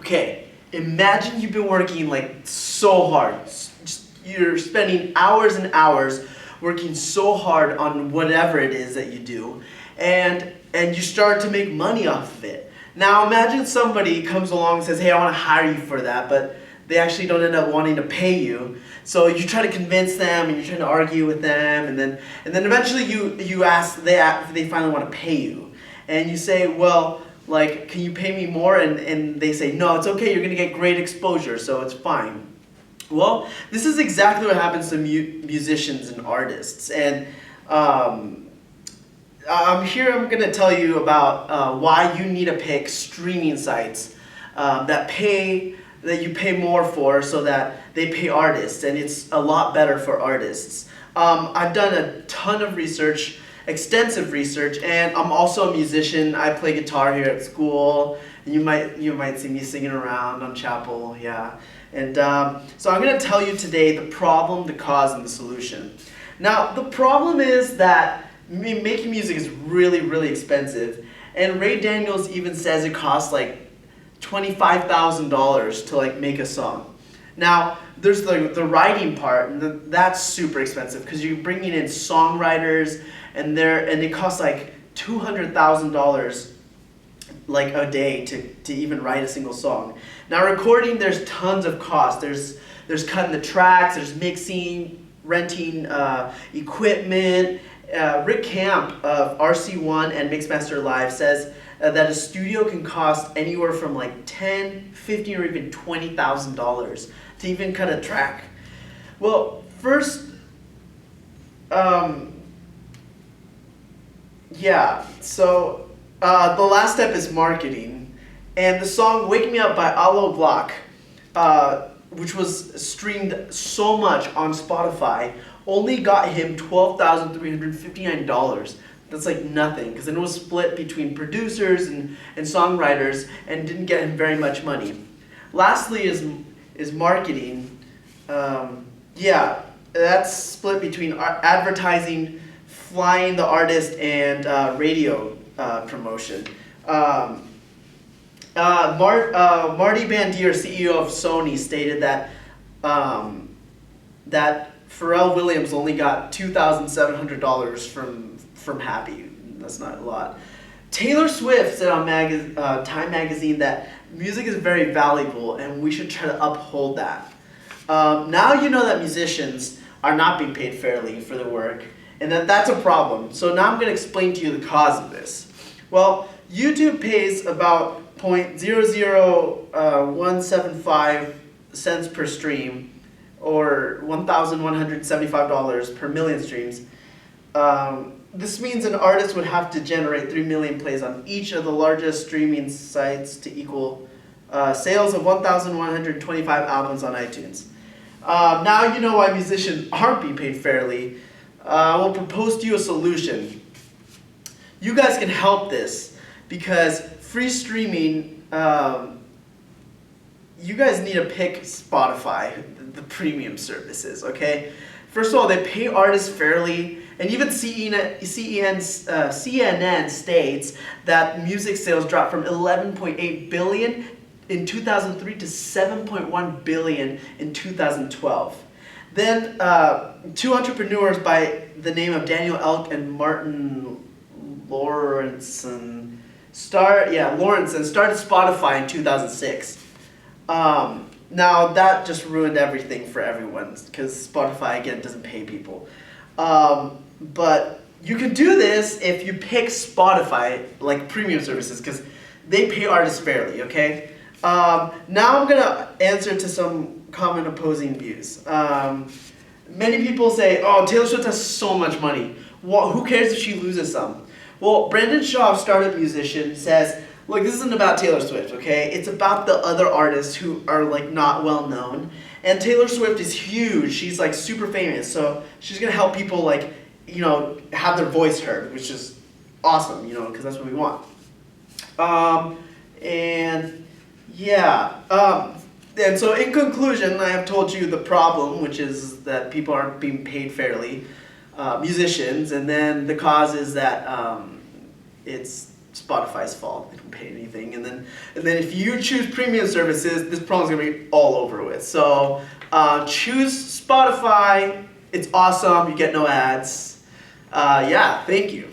Okay, imagine you've been working like so hard. You're spending hours and hours working so hard on whatever it is that you do, and you start to make money off of it. Now imagine somebody comes along and says, hey, I want to hire you for that, but they actually don't end up wanting to pay you. So you try to convince them and you're trying to argue with them, and then eventually you ask, they finally want to pay you. And you say, well, like, can you pay me more? And they say, no, it's okay, you're going to get great exposure, so it's fine. Well, this is exactly what happens to musicians and artists. And I'm going to tell you about why you need to pick streaming sites that you pay more for, so that they pay artists, and it's a lot better for artists. I've done a ton of research, extensive research, and I'm also a musician. I play guitar here at school, and you might see me singing around on chapel, yeah. And so I'm going to tell you today the problem, the cause, and the solution. Now, the problem is that making music is really, really expensive, and Ray Daniels even says it costs like $25,000 to like make a song. Now, there's the writing part, and that's super expensive because you're bringing in songwriters, and it costs like $200,000 like a day to even write a single song. Now, recording, there's tons of cost. There's cutting the tracks, there's mixing, renting equipment. Rick Camp of RC1 and Mixmaster Live says that a studio can cost anywhere from like $10,000, $15,000, or even $20,000 to even cut a track. Well, first, so the last step is marketing. And the song Wake Me Up by Alo Block, which was streamed so much on Spotify, only got him $12,359. That's like nothing, because it was split between producers and songwriters and didn't get him very much money. Lastly is marketing. That's split between advertising, flying the artist, and radio promotion. Marty Bandier, CEO of Sony, stated that that Pharrell Williams only got $2,700 from Happy. That's not a lot. Taylor Swift said on Time Magazine that music is very valuable and we should try to uphold that. Now you know that musicians are not being paid fairly for their work, and that's a problem. So now I'm going to explain to you the cause of this. Well, YouTube pays about 0.00175 cents per stream, or $1,175 per million streams. This means an artist would have to generate 3 million plays on each of the largest streaming sites to equal sales of 1,125 albums on iTunes. Now you know why musicians aren't being paid fairly. We'll propose to you a solution. You guys can help this, because free streaming, you guys need to pick Spotify, the premium services, okay? First of all, they pay artists fairly, and even CNN states that music sales dropped from 11.8 billion in 2003 to 7.1 billion in 2012. Then two entrepreneurs by the name of Daniel Elk and Martin Lawrenson started Spotify in 2006. Now that just ruined everything for everyone, because Spotify, again, doesn't pay people. But you can do this if you pick Spotify, like premium services, because they pay artists fairly, okay? Now I'm going to answer to some common opposing views. Many people say, oh, Taylor Swift has so much money. Well, who cares if she loses some? Well, Brandon Shaw, Startup Musician, says, look, this isn't about Taylor Swift, okay? It's about the other artists who are like not well known. And Taylor Swift is huge. She's like super famous. So she's going to help people like, you know, have their voice heard, which is awesome, you know, because that's what we want. And so in conclusion, I have told you the problem, which is that people aren't being paid fairly, musicians, and then the cause is that it's Spotify's fault. They don't pay anything. And then And then if you choose premium services, this problem's gonna be all over with. So choose Spotify. It's awesome. You get no ads. Yeah, thank you.